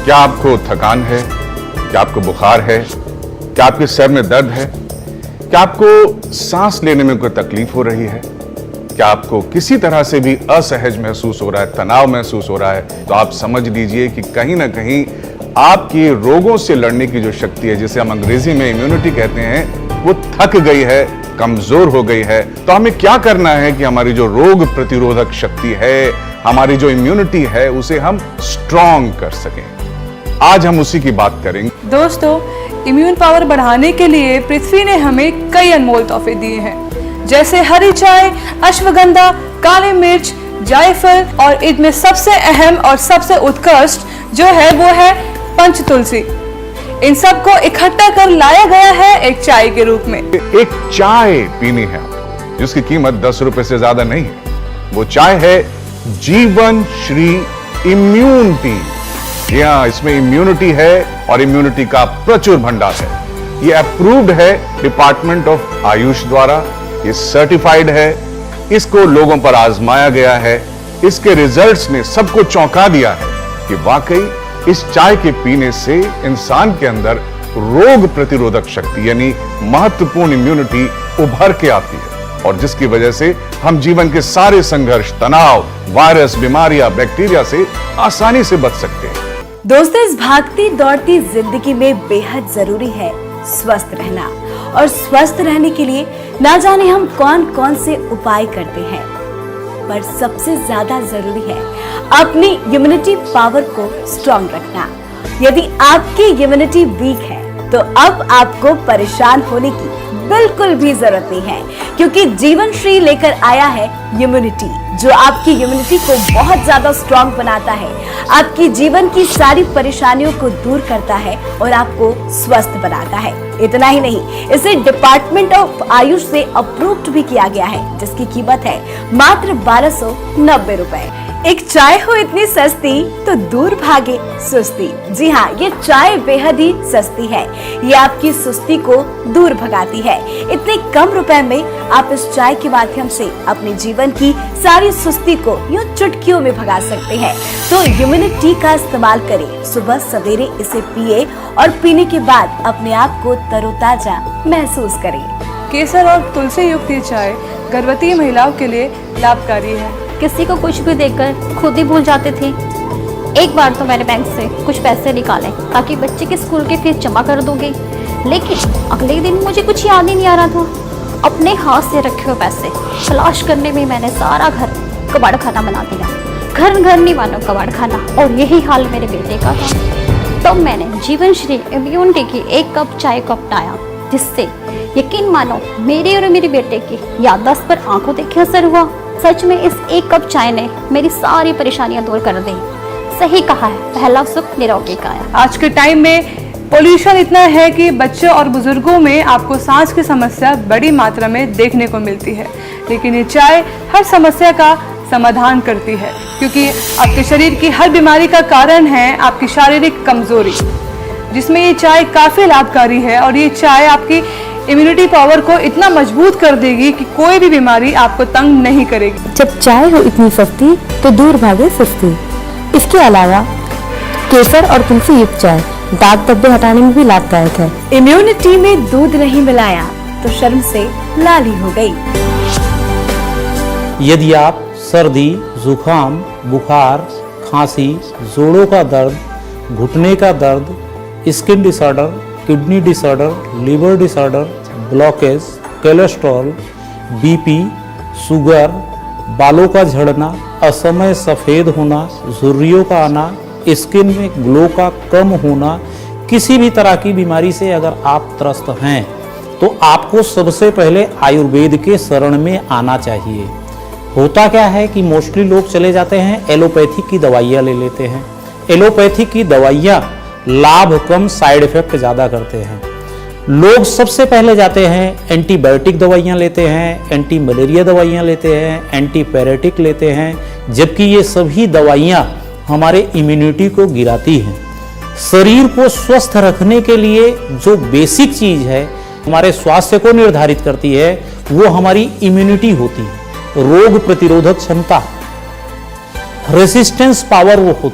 क्या आपको थकान है? क्या आपको बुखार है? क्या आपके सर में दर्द है? क्या आपको सांस लेने में कोई तकलीफ हो रही है? क्या आपको किसी तरह से भी असहज महसूस हो रहा है, तनाव महसूस हो रहा है? तो आप समझ लीजिए कि कहीं ना कहीं आपकी रोगों से लड़ने की जो शक्ति है, जिसे हम अंग्रेजी में इम्यूनिटी कहते हैं, वो थक गई है, कमजोर हो गई है। तो हमें क्या करना है कि हमारी जो रोग प्रतिरोधक शक्ति है, हमारी जो इम्यूनिटी है, उसे हम स्ट्रॉन्ग कर सकें। आज हम उसी की बात करेंगे। दोस्तों, इम्यून पावर बढ़ाने के लिए पृथ्वी ने हमें कई अनमोल तोहफे दिए हैं, जैसे हरी चाय, अश्वगंधा, काली मिर्च, जायफल और इनमें सबसे अहम और सबसे उत्कृष्ट जो है वो है पंच तुलसी। इन सब को इकट्ठा कर लाया गया है एक चाय के रूप में। एक चाय पीनी है आपको जिसकी कीमत 10 रुपए से ज्यादा नहीं है। वो चाय है जीवन श्री इम्यून टी। जी हाँ, इसमें इम्यूनिटी है और इम्यूनिटी का प्रचुर भंडार है। ये अप्रूव्ड है डिपार्टमेंट ऑफ आयुष द्वारा, ये सर्टिफाइड है, इसको लोगों पर आजमाया गया है। इसके रिजल्ट्स ने सबको चौंका दिया है कि वाकई इस चाय के पीने से इंसान के अंदर रोग प्रतिरोधक शक्ति यानी महत्वपूर्ण इम्यूनिटी उभर के आती है, और जिसकी वजह से हम जीवन के सारे संघर्ष, तनाव, वायरस, बीमारियां, बैक्टीरिया से आसानी से बच सकते हैं। दोस्तों, इस भागती दौड़ती जिंदगी में बेहद जरूरी है स्वस्थ रहना, और स्वस्थ रहने के लिए ना जाने हम कौन कौन से उपाय करते हैं, पर सबसे ज्यादा जरूरी है अपनी इम्यूनिटी पावर को स्ट्रॉन्ग रखना। यदि आपकी इम्यूनिटी वीक है तो अब आपको परेशान होने की बिल्कुल भी जरूरत नहीं है, क्योंकि जीवन श्री लेकर आया है इम्यूनिटी, जो आपकी इम्यूनिटी को बहुत ज्यादा स्ट्रॉन्ग बनाता है, आपकी जीवन की सारी परेशानियों को दूर करता है और आपको स्वस्थ बनाता है। इतना ही नहीं, इसे डिपार्टमेंट ऑफ आयुष से अप्रूव्ड भी किया गया है, जिसकी कीमत है मात्र 1290 रुपए। एक चाय हो इतनी सस्ती तो दूर भागे सुस्ती। जी हाँ, ये चाय बेहद ही सस्ती है, ये आपकी सुस्ती को दूर भगाती है। इतने कम रुपए में आप इस चाय के माध्यम से अपने जीवन की सारी सुस्ती को यूं चुटकियों में भगा सकते हैं। तो इम्यूनिटी का इस्तेमाल करें, सुबह सवेरे इसे पिए और पीने के बाद अपने आप को तरोताजा महसूस करें। केसर और तुलसी युक्त ये चाय गर्भवती महिलाओं के लिए लाभकारी है। किसी को कुछ भी देकर खुद ही भूल जाते थे। एक बार तो मैंने बैंक से कुछ पैसे निकाले ताकि बच्चे के स्कूल की फीस जमा कर दूंगी, लेकिन अगले दिन मुझे कुछ याद ही नहीं आ रहा था। अपने हाथ से रखे हुए पैसे तलाश करने में मैंने सारा घर कबाड़ खाना बना दिया। घर घर नहीं मानो कबाड़ खाना, और यही हाल मेरे बेटे का था। तब मैंने जीवन श्री इम्यूनिटी की एक कप चाय को अपनाया, जिससे यकीन मानो मेरे और मेरे बेटे की याददाश्त पर आंखों देखे असर हुआ। सच में इस एक कप चाय ने मेरी सारी परेशानियां दूर कर दी। सही कहा है, पहला सुख निरोगी काया। आज के टाइम में पोल्यूशन इतना है कि बच्चों और बुजुर्गों में आपको सांस की समस्या बड़ी मात्रा में देखने को मिलती है, लेकिन ये चाय हर समस्या का समाधान करती है, क्योंकि आपके शरीर की हर बीमारी का कारण है आपकी शारीरिक कमजोरी, जिसमें ये चाय काफी लाभकारी है। और ये चाय आपकी इम्यूनिटी पावर को इतना मजबूत कर देगी कि कोई भी बीमारी आपको तंग नहीं करेगी। जब चाय हो इतनी सस्ती तो दूर भागे सुस्ती। इसके अलावा केसर और तुलसी युक्त चाय दाग धब्बे हटाने में भी लाभदायक है। इम्यूनिटी में दूध नहीं मिलाया तो शर्म से लाली हो गई। यदि आप सर्दी, जुकाम, बुखार, खांसी, जोड़ों का दर्द, घुटने का दर्द, skin disorder, kidney disorder, liver disorder, blockage, cholesterol, BP, sugar, बालों का झड़ना, असमय सफ़ेद होना, झुर्रियों का आना, स्किन में ग्लो का कम होना, किसी भी तरह की बीमारी से अगर आप त्रस्त हैं तो आपको सबसे पहले आयुर्वेद के शरण में आना चाहिए। होता क्या है कि मोस्टली लोग चले जाते हैं एलोपैथिक की दवाइयाँ ले लेते हैं। एलोपैथिक की दवाइयाँ लाभ कम, साइड इफेक्ट ज़्यादा करते हैं। लोग सबसे पहले जाते हैं एंटीबायोटिक दवाइयाँ लेते हैं, एंटी मलेरिया दवाइयाँ लेते हैं, एंटीपैरेटिक लेते हैं, जबकि ये सभी दवाइयाँ हमारे इम्यूनिटी को गिराती हैं। शरीर को स्वस्थ रखने के लिए जो बेसिक चीज़ है हमारे स्वास्थ्य को निर्धारित करती है वो हमारी इम्यूनिटी होती है, रोग प्रतिरोधक क्षमता, रेसिस्टेंस पावर वो होती